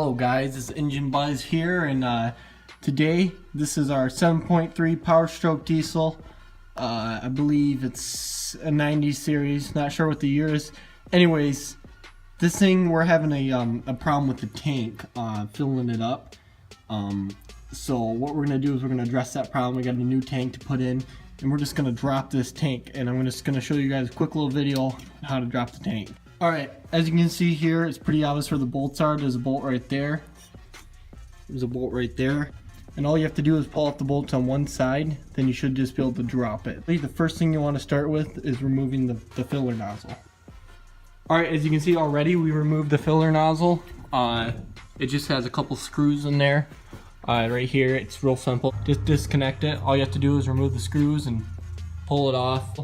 Hello guys, it's Engine Buzz here, and today this is our 7.3 Powerstroke diesel. I believe it's a 90 series, not sure what the year is. Anyways, this thing, we're having a problem with the tank, filling it up. So what we're going to do is we're going to address that problem. We got a new tank to put in, and we're just going to drop this tank, and I'm just going to show you guys a quick little video on how to drop the tank. Alright, as you can see here, it's pretty obvious where the bolts are. There's a bolt right there. There's a bolt right there. And all you have to do is pull out the bolts on one side, then you should just be able to drop it. The first thing you want to start with is removing the filler nozzle. Alright, as you can see already, we removed the filler nozzle. It just has a couple screws in there. Right here, it's real simple. Just disconnect it. All you have to do is remove the screws and pull it off.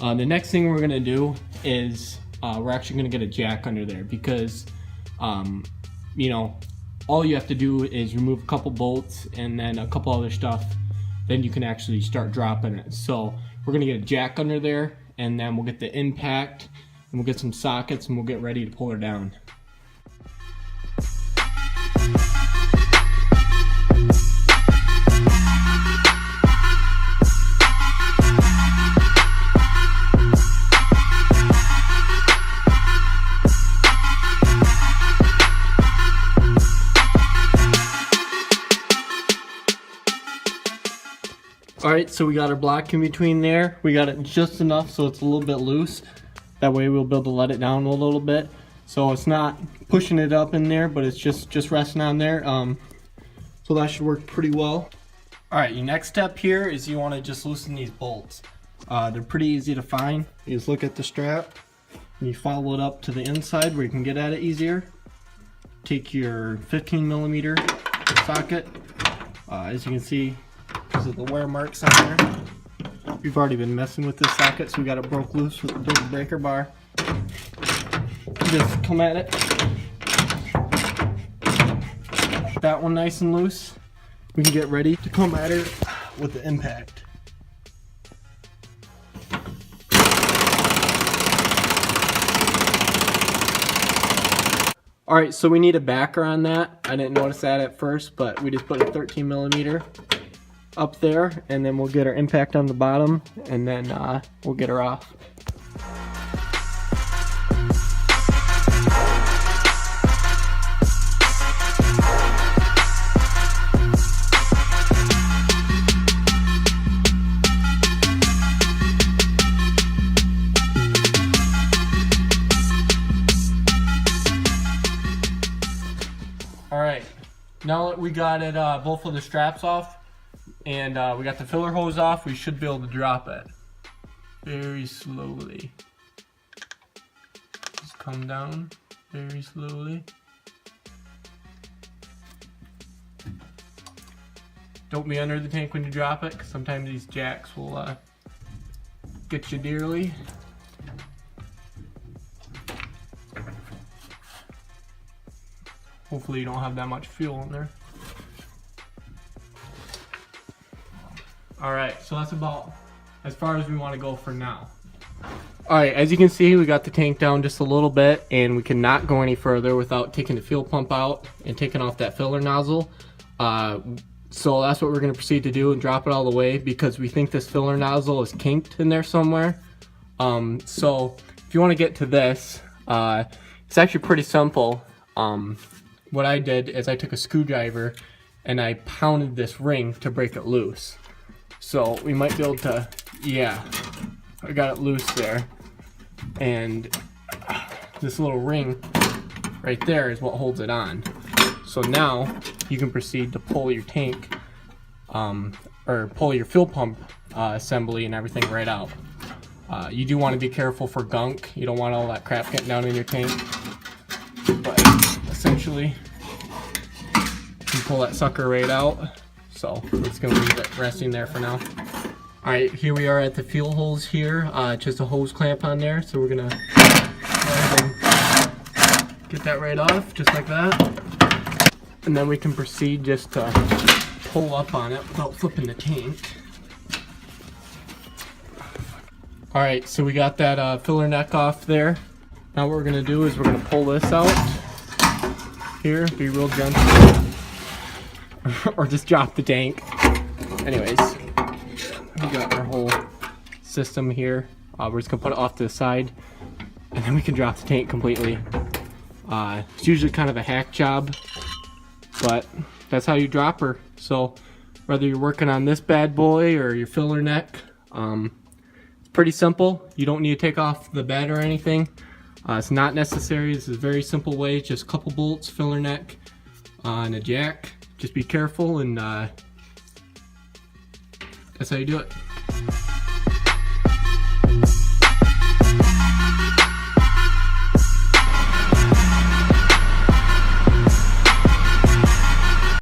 The next thing we're going to do is we're actually going to get a jack under there because, you know, all you have to do is remove a couple bolts and then a couple other stuff. Then you can actually start dropping it. So we're going to get a jack under there, and then we'll get the impact, and we'll get some sockets, and we'll get ready to pull her down. Alright, so we got our block in between there. We got it just enough so it's a little bit loose. That way we'll be able to let it down a little bit. So it's not pushing it up in there, but it's just resting on there. So that should work pretty well. Alright, your next step here is you want to just loosen these bolts. They're pretty easy to find. You just look at the strap and you follow it up to the inside where you can get at it easier. Take your 15mm socket. As you can see, because of the wear marks on there, we've already been messing with this socket, so we got it broke loose with the big breaker bar. Just come at it. That one nice and loose. We can get ready to come at her with the impact. Alright, so we need a backer on that. I didn't notice that at first, but we just put a 13mm up there, and then we'll get our impact on the bottom, and then we'll get her off. Alright, now that we got it both of the straps off, and we got the filler hose off, we should be able to drop it very slowly. Just come down very slowly. Don't be under the tank when you drop it, because sometimes these jacks will get you dearly. Hopefully you don't have that much fuel in there. Alright, so that's about as far as we want to go for now. Alright, as you can see, we got the tank down just a little bit, and we cannot go any further without taking the fuel pump out and taking off that filler nozzle. So that's what we're going to proceed to do and drop it all the way, because we think this filler nozzle is kinked in there somewhere. So if you want to get to this, it's actually pretty simple. What I did is I took a screwdriver and I pounded this ring to break it loose. So we might be able to, yeah, I got it loose there. And this little ring right there is what holds it on. So now you can proceed to pull your tank, or pull your fuel pump assembly and everything right out. You do want to be careful for gunk. You don't want all that crap getting down in your tank. But essentially, you can pull that sucker right out. So I'm just going to leave it resting there for now. Alright, here we are at the fuel holes here. Just a hose clamp on there. So we're going to go ahead and get that right off, just like that. And then we can proceed just to pull up on it without flipping the tank. Alright, so we got that filler neck off there. Now what we're going to do is we're going to pull this out. here, be real gentle. Or just drop the tank. Anyways, we got our whole system here. We're just gonna put it off to the side, and then we can drop the tank completely. It's usually kind of a hack job, but that's how you drop her. So whether you're working on this bad boy or your filler neck, it's pretty simple. You don't need to take off the bed or anything. It's not necessary. This is a very simple way, just a couple bolts, filler neck, and a jack. Just be careful, and that's how you do it.